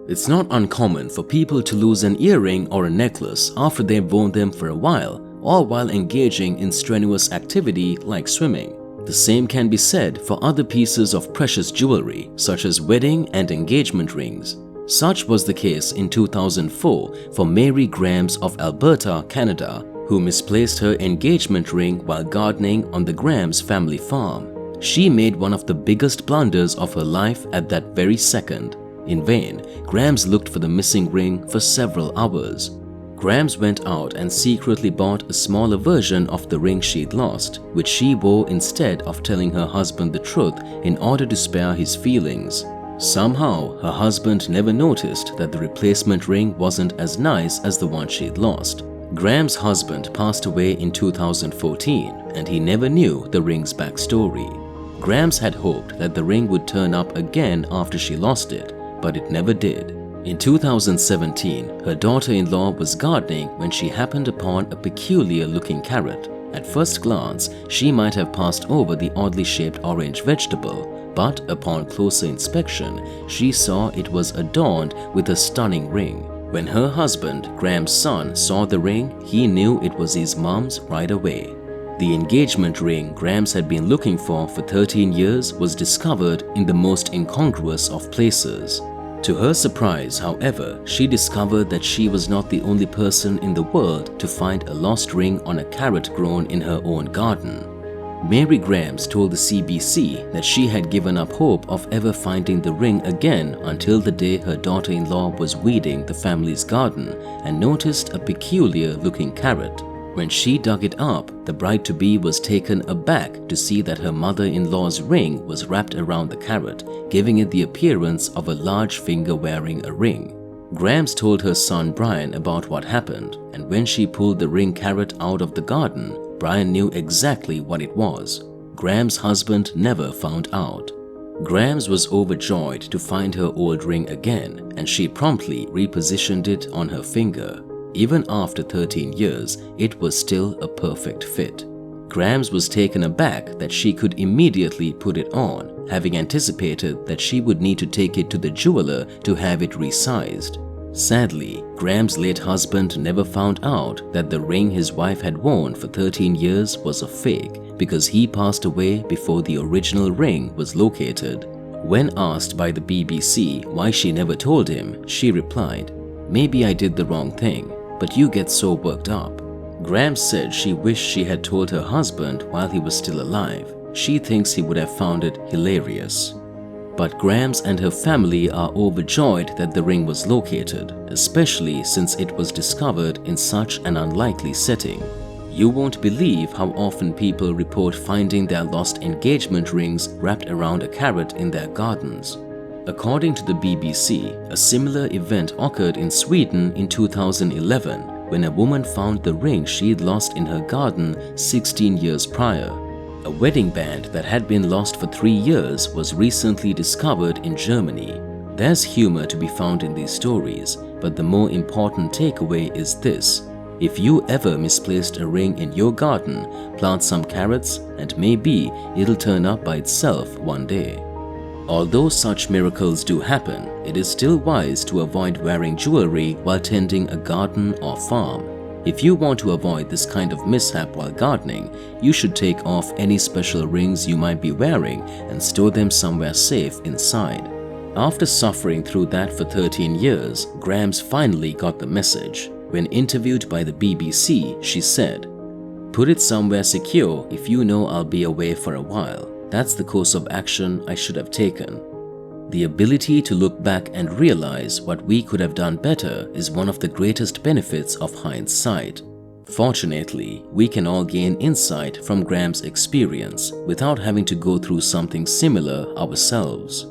It's not uncommon for people to lose an earring or a necklace after they've worn them for a while or while engaging in strenuous activity like swimming. The same can be said for other pieces of precious jewelry such as wedding and engagement rings. Such was the case in 2004 for Mary Grams of Alberta, Canada, who misplaced her engagement ring while gardening on the Grams family farm. She made one of the biggest blunders of her life at that very second. In vain, Grams looked for the missing ring for several hours. Grams went out and secretly bought a smaller version of the ring she'd lost, which she wore instead of telling her husband the truth in order to spare his feelings. Somehow, her husband never noticed that the replacement ring wasn't as nice as the one she'd lost. Grams' husband passed away in 2014 and he never knew the ring's backstory. Grams had hoped that the ring would turn up again after she lost it, but it never did. In 2017, her daughter-in-law was gardening when she happened upon a peculiar-looking carrot. At first glance, she might have passed over the oddly shaped orange vegetable, but upon closer inspection, she saw it was adorned with a stunning ring. When her husband, Grams' son, saw the ring, he knew it was his mom's right away. The engagement ring Grams had been looking for 13 years was discovered in the most incongruous of places. To her surprise, however, she discovered that she was not the only person in the world to find a lost ring on a carrot grown in her own garden. Mary Grams told the CBC that she had given up hope of ever finding the ring again until the day her daughter-in-law was weeding the family's garden and noticed a peculiar-looking carrot. When she dug it up, the bride-to-be was taken aback to see that her mother-in-law's ring was wrapped around the carrot, giving it the appearance of a large finger wearing a ring. Grams told her son Brian about what happened, and when she pulled the ring carrot out of the garden, Brian knew exactly what it was. Grams' husband never found out. Grams was overjoyed to find her old ring again, and she promptly repositioned it on her finger. Even after 13 years, it was still a perfect fit. Grams was taken aback that she could immediately put it on, having anticipated that she would need to take it to the jeweler to have it resized. Sadly, Grams' late husband never found out that the ring his wife had worn for 13 years was a fake because he passed away before the original ring was located. When asked by the BBC why she never told him, she replied, "Maybe I did the wrong thing, but you get so worked up." Grams said she wished she had told her husband while he was still alive. She thinks he would have found it hilarious. But Grams and her family are overjoyed that the ring was located, especially since it was discovered in such an unlikely setting. You won't believe how often people report finding their lost engagement rings wrapped around a carrot in their gardens. According to the BBC, a similar event occurred in Sweden in 2011 when a woman found the ring she'd lost in her garden 16 years prior. A wedding band that had been lost for 3 years was recently discovered in Germany. There's humor to be found in these stories, but the more important takeaway is this. If you ever misplaced a ring in your garden, plant some carrots and maybe it'll turn up by itself one day. Although such miracles do happen, it is still wise to avoid wearing jewelry while tending a garden or farm. If you want to avoid this kind of mishap while gardening, you should take off any special rings you might be wearing and store them somewhere safe inside. After suffering through that for 13 years, Grams finally got the message. When interviewed by the BBC, she said, "Put it somewhere secure if you know I'll be away for a while. That's the course of action I should have taken." The ability to look back and realize what we could have done better is one of the greatest benefits of hindsight. Fortunately, we can all gain insight from Grams' experience without having to go through something similar ourselves.